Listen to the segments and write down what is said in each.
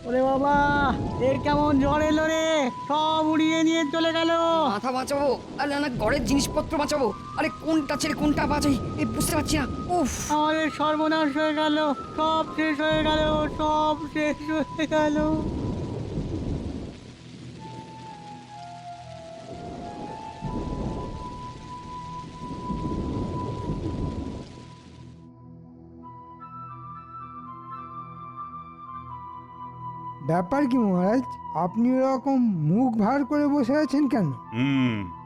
ওরে বাবা, এর কেমন ঝড় এলো রে, সব উড়িয়ে নিয়ে চলে গেল। মাথা বাঁচাবো আরে না ঘরের জিনিসপত্র বাঁচাবো, আরে কোনটা ছেড়ে কোনটা বাঁচাই এই বুঝতে পারছি না। উফ, আমাদের সর্বনাশ হয়ে গেল, সব শেষ হয়ে গেল, সব শেষ হয়ে গেল। ব্যাপার কি মহারাজ, আপনি এরকম মুখ ভার করে বসে আছেন কেন?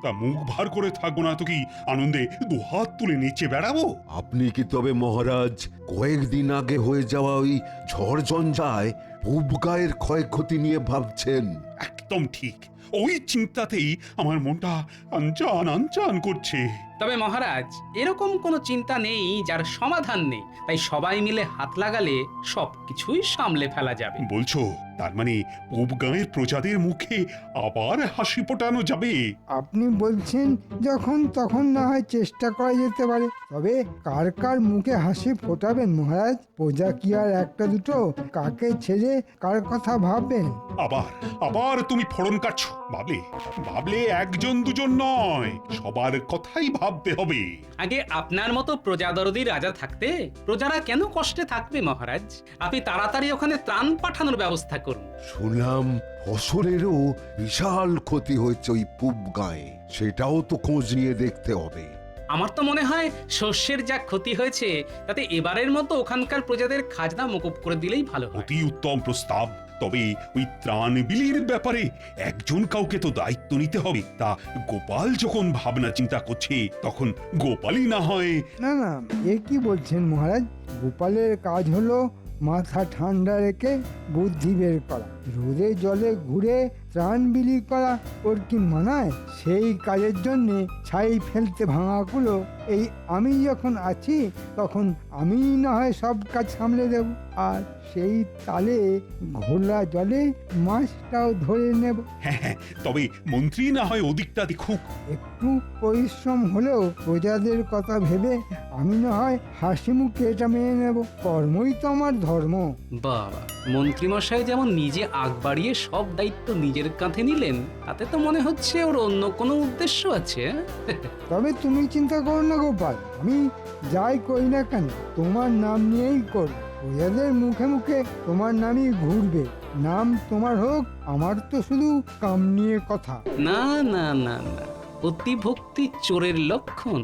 তা মুখ ভার করে থাকবো না তো কি আনন্দে দুহাত তুলে নিচে বেড়াবো? আপনি কি তবে মহারাজ কয়েকদিন আগে হয়ে যাওয়া ওই ঝড় ঝঞ্ঝায় পূব গায়ের ক্ষয়ক্ষতি নিয়ে ভাবছেন? একদম ঠিক, ওই চিন্তাতেই আমার মনটা আনচান আনচান করছে। তবে মহারাজ, এরকম কোনো চিন্তা নেই যার সমাধান নেই, তাই সবাই মিলে হাত লাগালে সবকিছুই সামলে ফেলা যাবে। বলছো তার মানে পূব গাঁয়ের প্রজাদের মুখে আবার হাসি ফোটানো যাবে? আপনি বলছেন যখন তখন না হয় চেষ্টা করা যেতে পারে, তবে কার কার মুখে হাসি ফোটাবেন মহারাজ? প্রজা কি আর একটা দুটো? কাকে ছেড়ে কার কথা ভাববেন? আবার আবার তুমি ফোড়ন কাটছো। ভাবলে ভাবলে একজন দুজন নয়, সবার কথাই ভাবতে হবে। আগে আপনার মতো প্রজাদরদি রাজা থাকতে প্রজারা কেন কষ্টে থাকবে মহারাজ? আপনি তাড়াতাড়ি ওখানে ত্রাণ পাঠানোর ব্যবস্থা করুন। শুনলাম ফসলেরও বিশাল ক্ষতি হয়েছে ওই পূব গায়ে, সেটাও তো খোঁজ নিয়ে দেখতে হবে। আমার তো মনে হয় শস্যের যা ক্ষতি হয়েছে তাতে এবারের মতো ওখানকার প্রজাদের খাজনা মকুব করে দিলেই ভালো হয়। অতি উত্তম প্রস্তাব। তবে ওই ত্রাণ বিলির ব্যাপারে একজন কাউকে তো দায়িত্ব নিতে হবে। তা গোপাল যখন ভাবনা চিন্তা করছে, তখন গোপালই না হয়। না না, এ কি বলছেন মহারাজ? গোপালের কাজ হলো মাথা ঠান্ডা রেখে বুদ্ধি বের করা, রোদে জলে ঘুরে ত্রাণ বিলি করা ওর কি মানায়? সেই কাজের জন্যে ছাই ফেলতে ভাঙাগুলো এই আমি যখন আছি তখন আমি না হয় সব কাজ সামলে দেব, আর সেই তালে ঘোলা জলে মাছটাও ধরে নেব। হ্যাঁ, তবে মন্ত্রী না হয় ওদিকটা দেখুক। একটু পরিশ্রম হলেও প্রজাদের কথা ভেবে আমি না হয় হাসি মুখে এটা মেনে নেব। কর্মই তো আমার ধর্ম। বাবা, মন্ত্রীমশাই যেমন নিজে আগ বাড়িয়ে সব দায়িত্ব নিজের কাঁধে নিলেন, তাতে তো মনে হচ্ছে ওর অন্য কোনো উদ্দেশ্য আছে। তবে তুমি চিন্তা করো না গোপাল, আমি যাই করি না কেন তোমার নাম নিয়েই করব। প্রজাদের মুখে মুখে তোমার নামই ঘুরবে। নাম তোমার হোক, আমার তো শুধু কাম নিয়ে কথা। না না না না, অতিভক্তি চোরের লক্ষণ।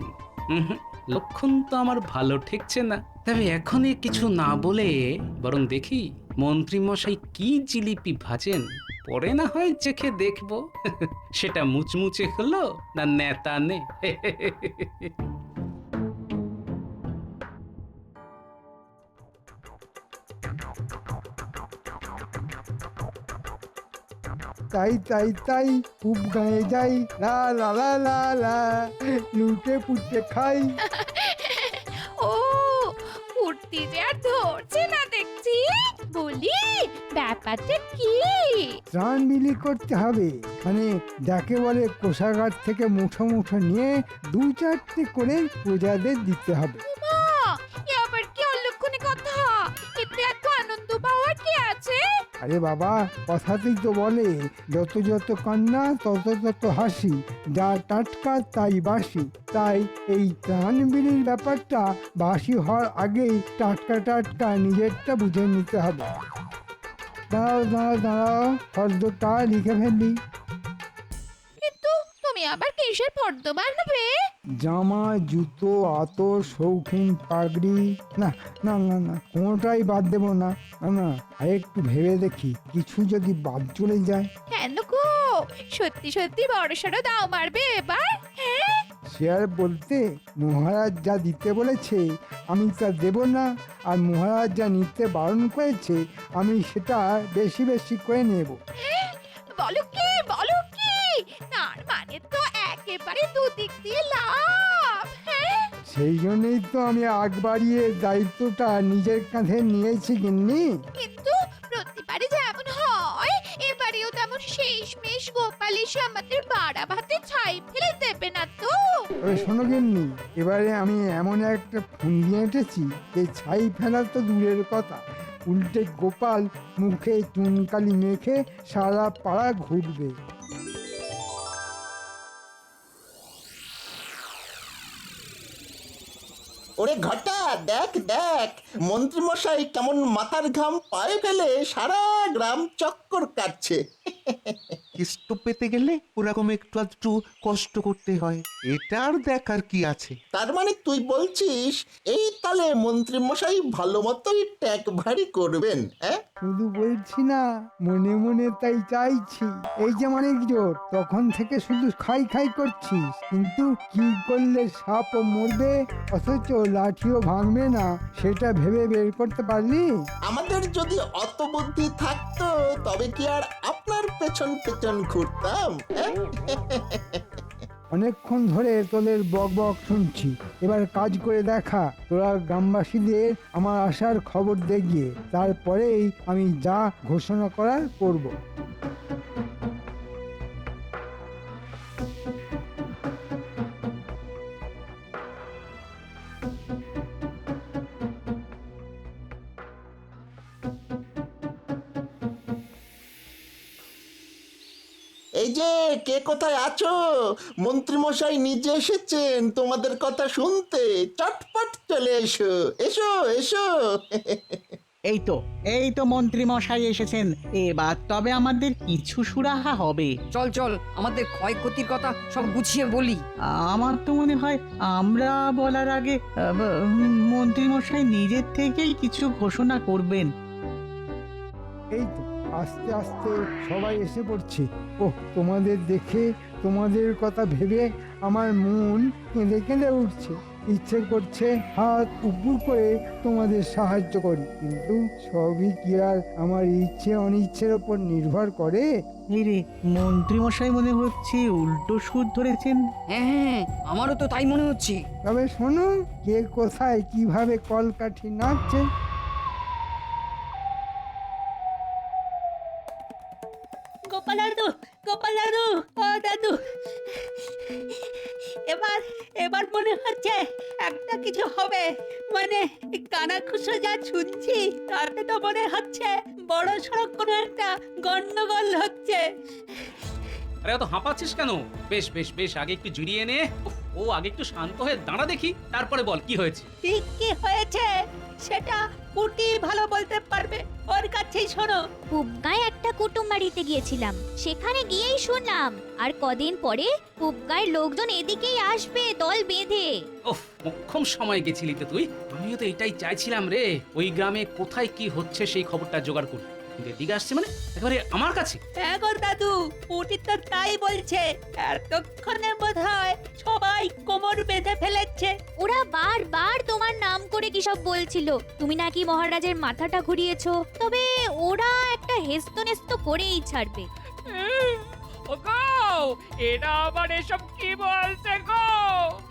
লক্ষণ তো আমার ভালো ঠেকছে না। তবে এখনই কিছু না বলে বরং দেখি মন্ত্রীমশাই কি জিলিপি ভাজেন, পরে না হয় চেখে দেখবো সেটা মুচমুচে হলো না নেতা নে। তাই তাই তাই খুব গায়ে যাই, লা লা লা লা লা, লুটে পুটে খাই। ও ফুর্তি যে আর ধরছে না দেখছি। বলি ব্যাপারটা কি? ত্রাণ বিলি করতে হবে, মানে যাকে বলে কোষাগার থেকে মুঠো মুঠো নিয়ে দু চারটে করে প্রজাদের দিতে হবে। মা, এ আবার কি অলক্ষণে কথা? এতে এত আনন্দ পাওয়ার কি আছে? আরে বাবা, কথাতেই তো বলে যত যত কান্না তত তত হাসি, যা টাটকা তাই বাসি। তাই এই ত্রাণ বিলির ব্যাপারটা বাসি হওয়ার আগেই টাটকা টাটকা নিজেরটা বুঝে নিতে হবে। দাঁড়াও দাঁড়াও দাঁড়াও, ফর্দটা লিখে ফেললি। কিন্তু তুমি আবার কিসের ফর্দ বানাবে? জামা, জুতো, আতর, শৌখিন, পাগড়ি। না না না না, কোনোটাই বাদ দেবো না। না না, আর একটু ভেবে দেখি, কিছু যদি বাদ চলে যায়। কেন গো, সত্যি সত্যি বড়সড় দাও মারবে এবার? হ্যাঁ, সে আর বলতে, মহারাজ যা দিতে বলেছে আমি তা দেব না, আর মহারাজ যা নিতে বারণ করেছে আমি সেটা বেশি বেশি করে নেব। বলো কি বলো কি? তার মানে তো একেবারে দুদিক দিয়ে লাভ। হ্যাঁ, সেই জন্যই তো আমি আগ বাড়িয়ে দায়িত্বটা নিজের কাঁধে নিয়েছি গিন্নি। কিন্তু প্রতিবারে যেমন হয় এবারেও তেমন শেষমেশ গোপাল এসে আমাদের বাড়া ভাতে ছাই ফেলে দেবে না তো? তবে শোনো গিন্নি, এবারে আমি এমন একটা ফুন্দি এঁটেছি যে ছাই ফেলা তো দূরের কথা, উল্টে গোপাল মুখে চুনকালি মেখে সারা পাড়া ঘুরবে। ওরে ঘটা, দেখ দেখ মন্ত্রীমশাই কেমন মাথার ঘাম পায়ে ফেলে সারা গ্রাম চক্কর কাটছে। কেষ্ট পেতে গেলে ওরকম একটু আধটু কষ্ট করতে হয়, এটা আর দেখার কি আছে? তার মানে তুই বলছিস এই তালে মন্ত্রীমশাই ভালো মতোই ট্যাগ ভারী করবেন? হ্যাঁ, শুধু বলছি না, মনে মনে তাই চাইছি। এই যে অনেক জোর, তখন থেকে শুধু খাই খাই করছিস, কিন্তু কি করলে সাপও মরবে অথচ লাঠিও ভাঙবে না সেটা ভেবে বের করতে পারলি? আমাদের যদি অত বুদ্ধি থাকতো তবে কি আর আপনার পেছন পেছন ঘুরতাম? হ্যাঁ? অনেকক্ষণ ধরে তোদের বক বক শুনছি, এবার কাজ করে দেখা। তোরা গ্রামবাসীদের আমার আসার খবর দে গিয়ে, তারপরেই আমি যা ঘোষণা করার করব। এই যে কে কোথায় আছো? মন্ত্রীমশাই নিজে এসেছেন তোমাদের কথা শুনতে। চটপট চলে এসো, এসো এসো। এই তো মন্ত্রী মশাই এসেছেন, এবার তবে আমাদের কিছু সুরাহা হবে। চল চল, আমাদের ক্ষয়ক্ষতির কথা সব গুছিয়ে বলি। আমার তো মনে হয় আমরা বলার আগে মন্ত্রী মশাই নিজের থেকেই কিছু ঘোষণা করবেন। এই তো আস্তে আস্তে সবাই এসে পড়ছে। ওহ, তোমাদের দেখে, তোমাদের কথা ভেবে আমার মন কেঁদে কেঁদে উঠছে। ইচ্ছে করছে হাত উপর করে তোমাদের সাহায্য করি, কিন্তু সবই কি আর আমার ইচ্ছে অনিচ্ছের ওপর নির্ভর করে? এই রে, মন্ত্রী মশাই মনে হচ্ছে উল্টো সুর ধরেছেন। হ্যাঁ হ্যাঁ, আমারও তো তাই মনে হচ্ছে। তবে শোনো, কে কোথায় কিভাবে কলকাঠি নাচছে। গোপাল দাদু, গোপাল দাদু, ও দাদু, এবার মনে হচ্ছে একটা কিছু হবে। মানে কানাঘুষো যা শুনছি তাতে তো মনে হচ্ছে বড় সড়ক কোনো একটা গন্ডগোল হচ্ছে। আরে অত হাঁপাচ্ছিস কেন? বেশ বেশ বেশ, আগে একটু জুড়িয়ে নে। ও আগে একটু শান্ত হয়ে দাঁড়া দেখি, তারপরে বল কি হয়েছে। ঠিক কি হয়েছে সেটা পুটি ভালো বলতে পারবে, ওর কাছেই শোনো। কুবগায় একটা কুটুম বাড়িতে গিয়েছিলাম, সেখানে গিয়েই শুনলাম আর কদিন পরে কুবগায়ের লোকজন এদিকেই আসবে দল বেঁধে। ওহ, মোক্ষম সময় গেছিলি তো তুই। আমিও তো এটাই চাইছিলাম রে, ওই গ্রামে কোথায় কি হচ্ছে সেই খবরটা জোগাড় করি। এদিকে আসছে মানে একেবারে আমার কাছে। এখন দাদু, পুটি তো তাই বলছে। এতক্ষণে বোধহয় সবাই কোমর বেঁধে ফেলেছে। ওরা বারবার তোমার নাম করে কি সব বলছিল, তুমি নাকি মহারাজের মাথাটা ঘুরিয়েছো, তবে ওরা একটা হেস্তনেস্ত করেই ছাড়বে। ওগো, এরা আবার এসব কি বলছে গো?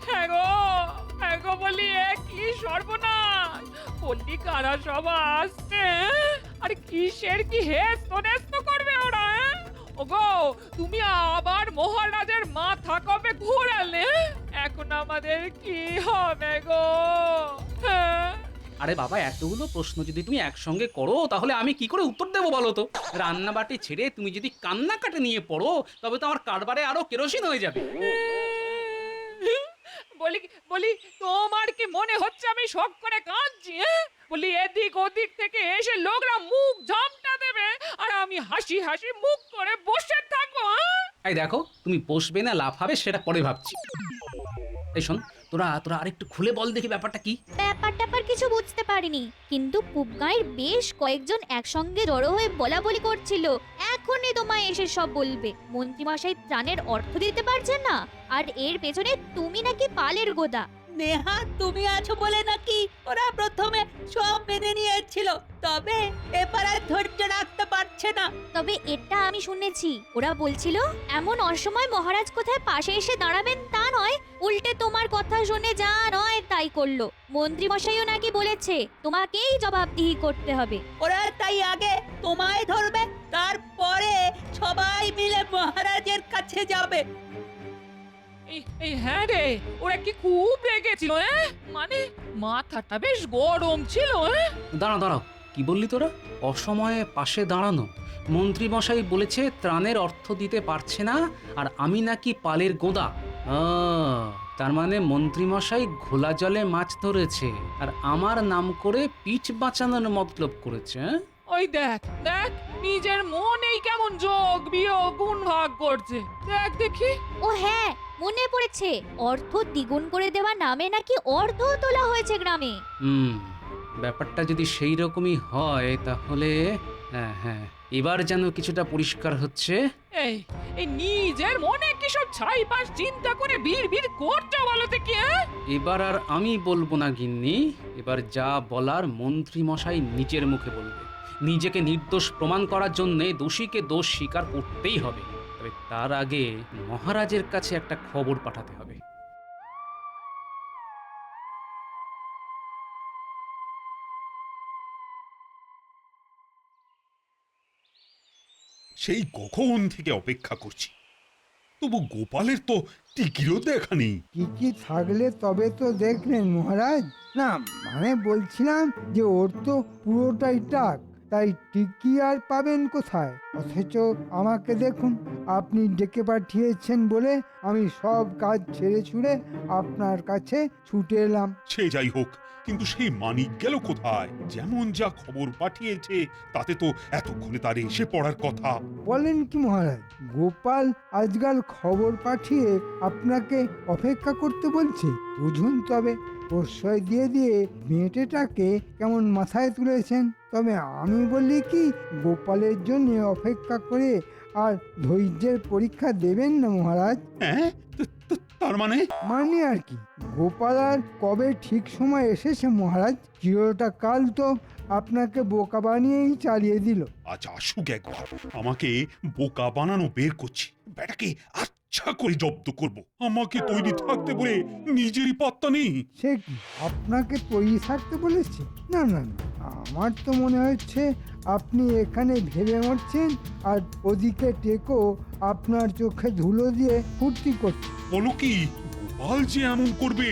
হ্যাঁ গো বলি, এ কি সর্বনাশ! বললি কারা সব আসছে? আর কিসের কি হেস্তনেস্ত করবে ওরা? ওগো, তুমি আবার মহারাজের মাথা কবে ঘোরালে? এখন আমাদের কি হবে গো? হ্যাঁ? আরে বাবা, এতগুলো প্রশ্ন যদি তুমি একসঙ্গে করো তাহলে আমি কি করে উত্তর দেবো বলো তো? রান্নাবাটি ছেড়ে তুমি যদি কান্নাকাটি নিয়ে পড়ো তবে তো আমার কারবারে আরো কেরোসিন হয়ে যাবে। বলি তোমার কি মনে হচ্ছে আমি শখ করে কাঁদছি? বলি এদিক ওদিক থেকে এসে লোকরা মুখ ঝামটা দেবে আর আমি হাসি হাসি মুখ করে বসে থাকবো? এই দেখো, তুমি বসবে না লাফাবে সেটা পরে ভাবছি। এই শোন, তোরা আরেকটু খুলে বল দেখি ব্যাপারটা কি। ব্যাপার কিছু বুঝতে পারিনি, কিন্তু কুবগাঁয়ের বেশ কয়েকজন একসঙ্গে জড়ো হয়ে বলা বলি করছিল এখনই তোমায় এসে সব বলবে। মন্ত্রীমশাই ত্রাণের অর্থ দিতে পারছেন না, আর এর পেছনে তুমি নাকি পালের গোদা। নেহা, তুমি আছো বলে নাকি ওরা প্রথমে সব মেনে নিয়েছিল, তবে এবার আর ধৈর্য রাখতে পারছে না। তবে এটা আমি শুনেছি, ওরা বলছিল এমন অসময় মহারাজ কোথায় পাশে এসে দাঁড়াবেন তা নয়, উল্টে তোমার কথা শুনে যা নয় তাই করলো। মন্ত্রী মশাইও নাকি বলেছে তোমাকেই জবাবদিহি করতে হবে। ওরা তাই আগে তোমায় ধরবে, তারপরে সবাই মিলে মহারাজের কাছে যাবে। এই হ্যাঁ রে, ওরা কি খুব রেগেছিল? মানে মাথাটা বেশ গরম ছিল। দাঁড়াও, কি বললি তোরা? অসময়ে পাশে দাঁড়ানো? মন্ত্রী মশাই বলেছে ত্রাণের অর্থ দিতে পারছে না, আর আমি নাকি পালের গোদা। তার মানে মন্ত্রী মশাই ঘোলা জলে মাছ ধরেছে আর আমার নাম করে পিঠ বাঁচানোর মতলব করেছে। ওই দেখ দেখ, নিজের মনেই কেমন যোগ বিয়োগ গুণ ভাগ করছে। দেখ দেখি। ও হ্যাঁ, মনে পড়েছে, অর্থ দ্বিগুণ করে দেওয়া নামে নাকি অর্থ তোলা হয়েছে গ্রামে। ব্যাপারটা যদি সেই রকমই হয় তাহলে হ্যাঁ হ্যাঁ, এবার যেন কিছুটা পরিষ্কার হচ্ছে। এই এই নিজের মনে কি সব ছাইপাশ চিন্তা করে বিড় করছো বলো দেখি? এবার আর আমি বলবো না গিন্নি, এবার যা বলার মন্ত্রী মশাই নিজের মুখে বলবে। নিজেকে নির্দোষ প্রমাণ করার জন্য দোষীকে দোষ স্বীকার করতেই হবে। তবে তার আগে মহারাজের কাছে একটা খবর পাঠাতে হবে। সেই কখন থেকে অপেক্ষা করছি, তবু গোপালের তো টিকিরও দেখা নেই। কি থাকলে তবে তো দেখলেন মহারাজ। না মানে বলছিলাম যে ওর তো পুরোটাই টাক, তাই টিকি আর পাবেন কোথায়? অথচ আমাকে দেখুন, আপনি ডেকে পাঠিয়েছেন বলে আমি সব কাজ ছেড়ে ছুড়ে আপনার কাছে ছুটে এলাম। সে যাই হোক, কিন্তু সেই মানিক গেল কোথায়? যেমন যা খবর পাঠিয়েছে তাতে তো এতক্ষণে তার এসে পড়ার কথা। বলেন কি মহারাজ, গোপাল আজকাল খবর পাঠিয়ে আপনাকে অপেক্ষা করতে বলছে? বুঝুন তবে, প্রশ্রয় দিয়ে দিয়ে মেয়েটাকে কেমন মাথায় তুলেছেন। তবে আমি বলি কি, গোপালের জন্য অপেক্ষা করে আর ধৈর্যের পরীক্ষা দেবেন না মহারাজ। হ্যাঁ, তার মানে আর কি, গোপাল আর কবে ঠিক সময় এসেছে মহারাজ। চিরটা কাল তো আপনাকে বোকা বানিয়েই চালিয়ে দিল। আচ্ছা আসুক একবার, আমাকে বোকা বানানো বের করছি। বেটাকে আচ্ছা করে জব্দ করব। আমাকে তৈরি থাকতে বলে নিজেরই পাত্তা নেই। সে কি আপনাকে তৈরি থাকতে বলেছে? না না না, আমার তো মনে হচ্ছে আপনি এখানে ভেবে মরছেন আর ওদিকে টেকো আপনার চোখে ধুলো দিয়ে ফুর্তি করছে। বলো কি, গোপাল যে এমন করবে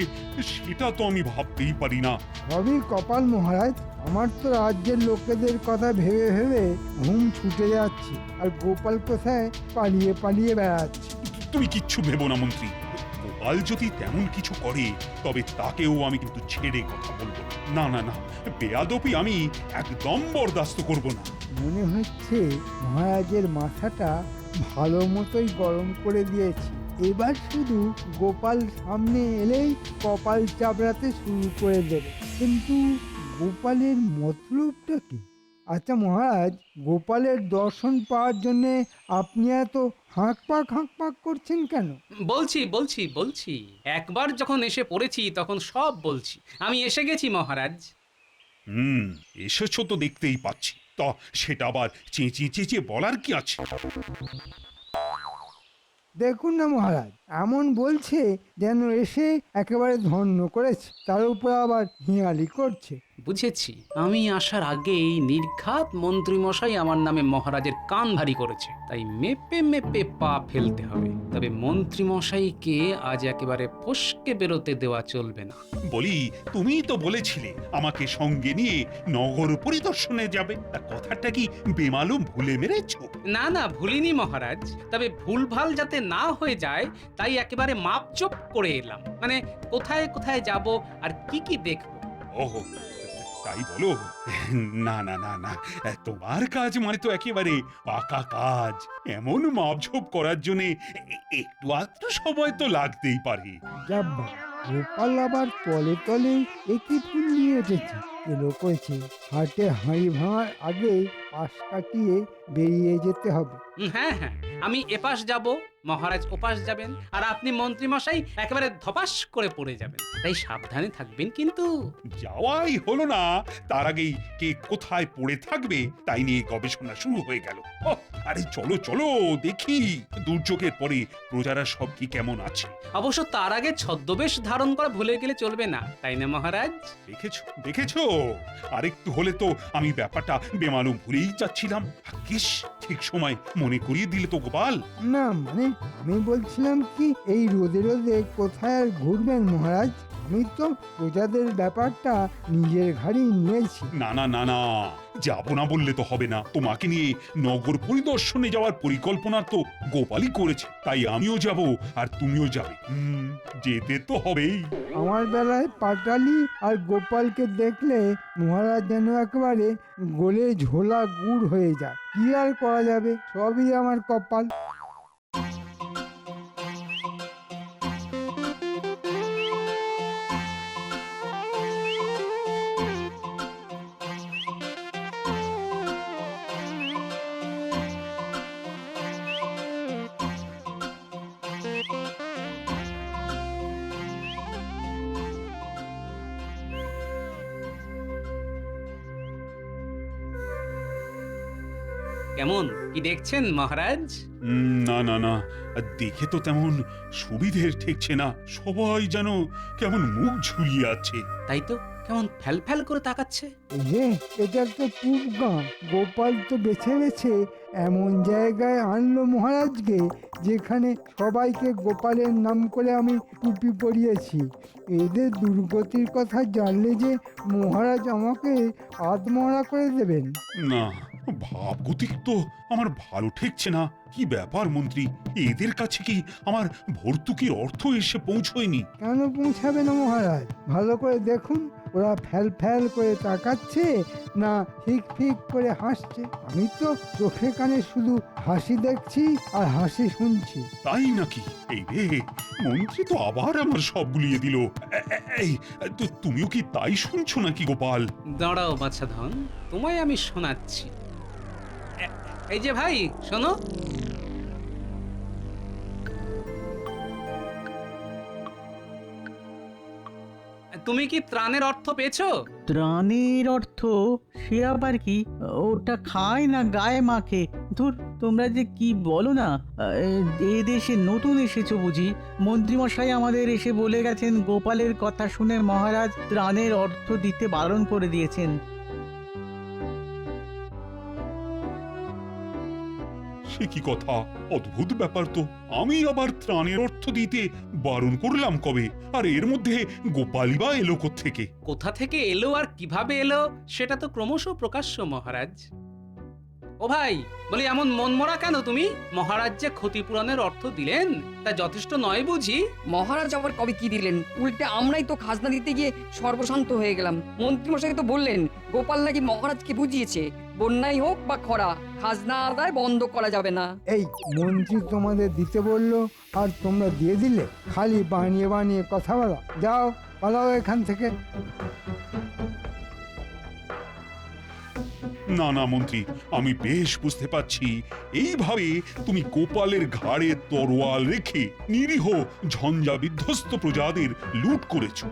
সেটা তো আমি ভাবতেই পারি না। সবই কপাল মহারাজ। আমার তো রাজ্যের লোকেদের কথা ভেবে ভেবে ঘুম ছুটে যাচ্ছে, আর গোপাল কোথায় পালিয়ে পালিয়ে বেড়াচ্ছে। তুমি কিচ্ছু ভেবো না মন্ত্রী, গোপাল যদি তেমন কিছু করে তবে তাকেও আমি কিন্তু ছেড়ে কথা বলবো না। না না না, বেয়াদপি আমি একদম বরদাস্ত করব না। মনে হচ্ছে মহারাজের মাথাটা ভালো মতোই গরম করে দিয়েছি। এবার শুধু গোপাল সামনে এলেই কপাল চাপড়াতে শুরু করে দেবে। কিন্তু গোপালের মতলবটা কি? আচ্ছা মহারাজ, গোপালের দর্শন পাওয়ার জন্যে আপনি এত হাঁক পাক করছেন কেন? বলছি বলছি বলছি, একবার যখন এসে পড়েছি তখন সব বলছি। আমি এসে গেছি মহারাজ। এসেছো তো দেখতেই পাচ্ছি, তা সেটা আবার চেঁচিয়ে চেঁচিয়ে বলার কি আছে? দেখুন না মহারাজ, এমন বলছে যেন এসে একেবারে ধন্য করেছে, তার উপর আবার হিয়ালি করছে। বুঝেছি, আমি আসার আগেই নির্ঘাত মন্ত্রী মশাই আমার নামে মহারাজের কান ভারী করেছে, তাই মেপে মেপে পা ফেলতে হবে। তবে মন্ত্রী মশাইকে আজ একেবারে ফসকে বেরোতে দেওয়া চলবে না। বলি, তুমিই তো বলেছিলে আমাকে সঙ্গে নিয়ে নগর পরিদর্শনে যাবে, তা কথাটা কি বেমালুম ভুলে মেরেছো? না না, ভুলিনি মহারাজ, তবে ভুলভাল যাতে না হয়ে যায় তাই একেবারে মাপচোপ করে এলাম। মানে কোথায় কোথায় যাব আর কি কি দেখবো। ওহো, তাই বলো? না না না না, তোমার কাজ মানে তো একেবারে পাকা কাজ। এমন মাপঝোপ করার জন্য একটু আধটু সময় তো লাগতেই পারে। যাব্বা, গোপাল আবার তলে তলে একই ফুল নিয়ে এসেছে। এলো করেছে হাটে হাঁড়ি ভাঙার আগে পাশ কাটিয়ে বেরিয়ে যেতে হবে। হ্যাঁ হ্যাঁ, আমি এপাশ যাব, মহারাজ ওপাশ যাবেন, আর আপনি মন্ত্রী মশাই একেবারে ধপাস করে পড়ে যাবেন। তাই সাবধানে থাকবেন কিন্তু। যাওয়াই হলো না, তার আগেই কে কোথায় পড়ে থাকবে তাই নিয়ে গবেষণা শুরু হয়ে গেল। আরে চলো চলো দেখি, দুর্যোগের পরে প্রজারা সব কি কেমন আছে। অবশ্য তার আগে ছদ্মবেশ ধারণ করা ভুলে গেলে চলবে না, তাই না মহারাজ? দেখেছো দেখেছো, আরেকটু হলে তো আমি ব্যাপারটা বেমালুম ভুলেই যাচ্ছিলাম। ভাগ্যিস ঠিক সময় মনে করিয়ে দিলে তো গোপাল। না মানে আমি বলছিলাম কি, এই রোদে রোদে কোথায় আর ঘুরবেন মহারাজ? আমি তো প্রজাদের ব্যাপারটা নিজের ঘাড়েই নিয়েছি। না না না না, যাবো না বললে তো হবে না। তোমাকে নিয়ে নগর পরিদর্শনে যাওয়ার পরিকল্পনা তো গোপালই করেছে, তাই আমিও যাব আর তুমিও যাবে। যেতে তো হবেই। আমার বেলায় পাটালি আর গোপালকে দেখলে মহারাজ যেন একেবারে গোলে ঝোলা গুড় হয়ে যায়। কি আর করা যাবে, সবই আমার কপাল। কেমন কি দেখছেন মহারাজ? না না না, দেখে তো তেমন সুবিধের ঠেকছে না। সবাই যেন কেমন মুখ ঝুলিয়ে আছে। তাই তো, কেমন ফ্যাল ফ্যাল করে তাকাচ্ছে। এই যে এটা তো পূব গাঁ, গোপাল তো বেছে বেছে এমন জায়গায় আনলো মহারাজকে যেখানে সবাইকে গোপালের নাম করে আমি টুপি পরিয়েছি। এদের দুর্গতির কথা জানলে যে মহারাজ আমাকে আত্মহরা করে দেবেন। না, ভাবগতিক তো আমার ভালো ঠেকছে না। কি ব্যাপার মন্ত্রী, এদের কাছে কি আমার ভর্তুকির অর্থ এসে পৌঁছয়নি? কেন পৌঁছাবে না মহারাজ? ভালো করে দেখুন, ওরা ফ্যাল ফ্যাল করে তাকাচ্ছে না ফিক ফিক করে হাসছে। আমি তো চোখে কানে শুধু হাসি দেখছি আর হাসি শুনছি। তাই নাকি? এই রে, মন্ত্রী তো আবার আমার সব গুলিয়ে দিল। এই তুমিও কি তাই শুনছো নাকি গোপাল? দাঁড়াও বাছাধন, তোমায় আমি শোনাচ্ছি। এই যে ভাই শোনো, তুমি কি ত্রাণের অর্থ পেয়েছো? ত্রাণের অর্থ? সে আবার কি? ওটা খায় না গায়ে মাখে। ধুর, তোমরা যে কি বলো না। এ দেশে নতুন এসেছো বুঝি? মন্ত্রীমশাই আমাদের এসে বলে গেছেন গোপালের কথা শুনে মহারাজ ত্রাণের অর্থ দিতে বারণ করে দিয়েছেন। সে কি কথা, অদ্ভুত ব্যাপার তো। আমি আবার ত্রাণের অর্থ দিতে বারণ করলাম কবে? আর এর মধ্যে গোপালই বা এলো কোত্থেকে? কোথা থেকে এলো আর কিভাবে এলো সেটা তো ক্রমশ প্রকাশ্য মহারাজ। ও ভাই, বলি এমন মনমরা কেন তুমি? মহারাজ যে ক্ষতিপূরণের অর্থ দিলেন তা যথেষ্ট নয় বুঝি? মহারাজ আবার কবে কি দিলেন? উল্টে আমরাই তো খাজনা দিতে গিয়ে সর্বশান্ত হয়ে গেলাম। মন্ত্রীমশাই তো বললেন গোপাল নাকি মহারাজকে বুঝিয়েছে বন্যাই হোক বা খরা, খাজনা আদায় বন্ধ করা যাবে না। এই মন্ত্রী তোমাদের দিতে বললো আর তোমরা দিয়ে দিলে? খালি বানিয়ে বানিয়ে কথা বলা। যাও, পালাও এখান থেকে। না না মন্ত্রী, আমি বেশ বুঝতে পারছি এইভাবে তুমি গোপালের ঘাড়ে তরোয়াল রেখে নিরীহ ঝঞ্ঝা বিধ্বস্ত প্রজাদের লুট করেছো।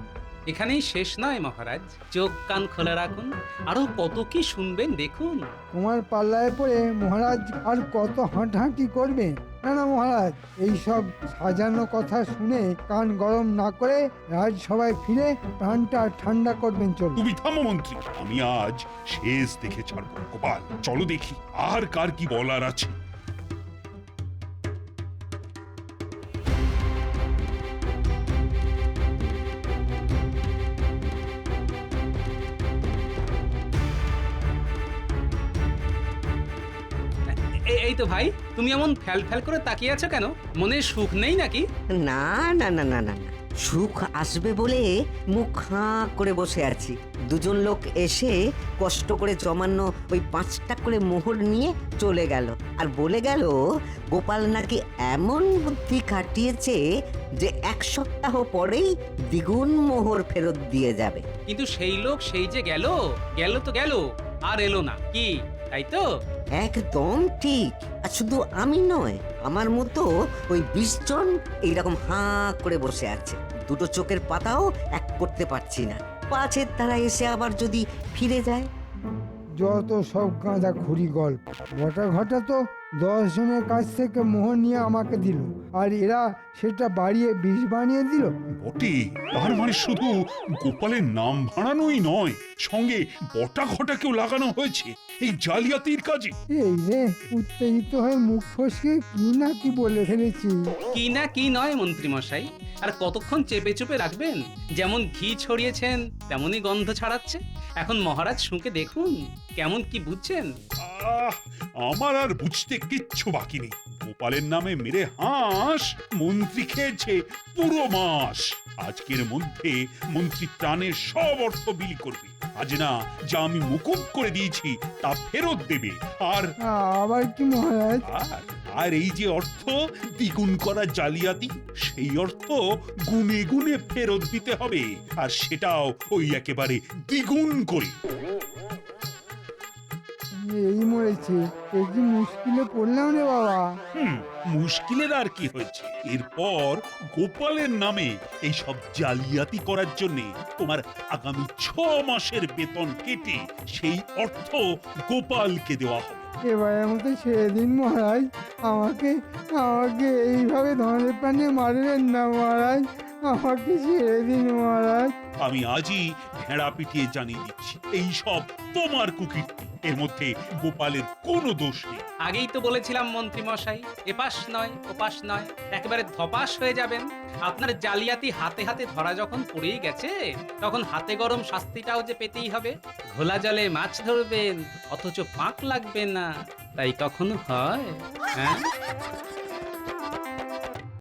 এখানেই শেষ নয় মহারাজ, চোখ কান খোলা রাখুন, আরো কত কি শুনবেন দেখুন। তোমার পাল্লায় পড়ে মহারাজ আর কত হাঁটাহাঁটি করবে? না না মহারাজ, এইসব সাজানো কথা শুনে কান গরম না করে রাজসভায় ফিরে প্রাণটা ঠান্ডা করবেন। চলুন। তুমি থামো মন্ত্রী, আমি আজ শেষ দেখে ছাড়বো। গোপাল, চলো দেখি আর কার কি বলার আছে। এই তো ভাই, তুমি এমন ফ্যাল ফ্যাল করে তাকিয়ে আছো কেন? মনে সুখ নেই নাকি? না না না না না, সুখ আসবে বলে মুখ হাঁ করে বসে আছি। দুজন লোক এসে কষ্ট করে জমানো ওই 5টা করে মোহর নিয়ে চলে গেল আর বলে গেল গোপাল নাকি এমন বুদ্ধি খাটিয়েছে যে 1 সপ্তাহ পরেই দ্বিগুণ মোহর ফেরত দিয়ে যাবে। কিন্তু সেই লোক সেই যে গেল, গেল তো গেল, আর এলো না কি, তাই তো? একদম ঠিক। আর শুধু আমি নয়, আমার মতো ওই 20 জন এইরকম হাঁ করে বসে আছে। দুটো চোখের পাতাও এক করতে পারছি না, পাছে তারা এসে আবার যদি ফিরে যায়। যত সব গাঁদা ঘুরি গল্প। ঘটা ঘটা তো 10 জনের কাছ থেকে মোহর নিয়ে আমাকে দিল, আর এরা সেটা বাড়িয়ে 20 বানিয়ে দিল। বটে, তার মানে শুধু গোপালের নাম ভাড়ানোই নয়, সঙ্গে বটা ঘটাকেও লাগানো হয়েছে এই জালিয়াতির কাজে। এই রে, উত্তেজিত হয়ে মুখ ফসকে কি না কি বলে ফেলেছি। কি না কি নয় মন্ত্রী মশাই, আর কতক্ষণ চেপে চুপে রাখবেন? যেমন ঘি ছড়িয়েছেন তেমনই গন্ধ ছড়াচ্ছে। এখন মহারাজ শুঁকে দেখুন কেমন কি বুঝছেন। আমার আর বুঝতে কিচ্ছু বাকি নেই। গোপালের নামে মেরে হাঁস মন্ত্রী খেয়েছে পুরো মাস। আজকের মধ্যে মন্ত্রী প্রাণের সব অর্থ বিলি করবে। আজ না যা আমি মুকুব করে দিয়েছি তা ফেরত দেবে। আর আবার কি মহারাজ? আর এই যে অর্থ দ্বিগুণ করা জালিয়াতি, সেই অর্থ গুনে গুনে ফেরত দিতে হবে, আর সেটাও ওই একেবারে দ্বিগুণ করে। এই মরেছে, এ কি মুশকিলে পড়লাম রে বাবা। মুশকিলের আর কি হয়েছে? এরপর গোপালের নামে এই সব জালিয়াতি করার জন্য তোমার আগামী 6 মাসের বেতন কেটে সেই অর্থ গোপালকে দেওয়া হবে। এবারের মতো ছেড়ে দিন মহারাজ, আমাকে আমাকে এইভাবে ধনের প্রাণে মারবেন না মহারাজ, আমাকে ছেড়ে দিন মহারাজ। আমি আজই ভেড়া পিটিয়ে জানিয়ে দিচ্ছি, এই সব তোমার কুকীর্তি। এর মধ্যে গোপালের কোনো দোষ নেই। আগেই তো বলেছিলাম মন্ত্রী মশাই, এপাশ নয় ওপাশ নয়, একেবারে ধপাস হয়ে যাবেন। আপনার জালিয়াতি হাতে হাতে ধরা যখন পড়েই গেছে, তখন হাতে গরম শাস্তিটাও যে পেতেই হবে। ঘোলা জলে মাছ ধরবেন অথচ পাক লাগবে না, তাই কখনো হয়? হ্যাঁ।